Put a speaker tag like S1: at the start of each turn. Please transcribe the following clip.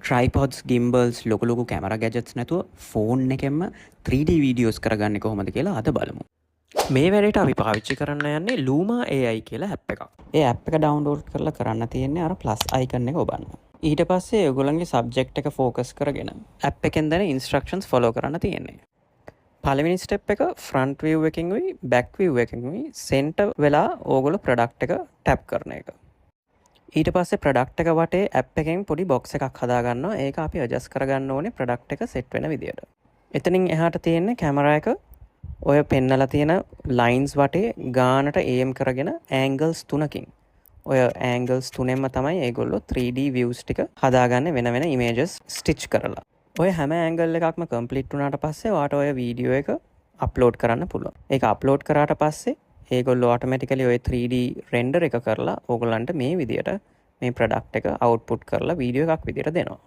S1: ට්‍රයිපොඩ්ස් ගිම්බල්ස් ලොකු camera gadgets නැතුව phone එකෙන්ම 3D videos කරගන්න කොහොමද කියලා අද බලමු.
S2: මේ වැඩේට අපි පාවිච්චි කරන්න යන්නේ Luma AI කියලා ඇප් එකක්.
S1: ඒ ඇප් එක ඩවුන්ලෝඩ් කරලා කරන්න තියෙන්නේ අර ප්ලස් අයිකන් එක ඔබන්න. ඊට පස්සේ ඔයගොල්ලන්ගේ සබ්ජෙක්ට් එක ෆෝකස් කරගෙන ඇප් එකෙන් දෙන ඉන්ස්ට්‍රක්ෂන්ස් ෆලෝ කරන්න තියෙන්නේ. පළවෙනි ස්ටෙප් එක ෆ්‍රන්ට් view එකකින් වෙයි බැක් view එකකින් වෙයි සෙන්ටර් වෙලා ඕගොල්ලෝ ප්‍රොඩක්ට් එක ටැප් කරන එක. ඊට පස්සේ ප්‍රොඩක්ට් එක වටේ ඇප් එකෙන් පොඩි බොක්ස් එකක් හදා ගන්නවා. ඒක අපි ඇඩ්ජස්ට් කරගන්න ඕනේ ප්‍රොඩක්ට් එක සෙට් වෙන විදියට. එතනින් එහාට තියෙන්නේ කැමරා එක ඔය පෙන්නලා තියෙන ලයින්ස් වටේ ගානට aim කරගෙන angles 3කින්. ඔය angles 3ෙන්ම තමයි ඒගොල්ලෝ 3D views ටික හදාගන්නේ වෙන වෙන images stitch කරලා. ඔය හැම angle එකක්ම complete වුණාට පස්සේ ඔයාට ඔය වීඩියෝ එක upload කරන්න පුළුවන්. ඒක upload කරාට පස්සේ ඒගොල්ලෝ automatically ඔය 3D render එක කරලා ඕගොල්ලන්ට මේ විදියට මේ product එක output කරලා වීඩියෝ එකක් විදියට දෙනවා.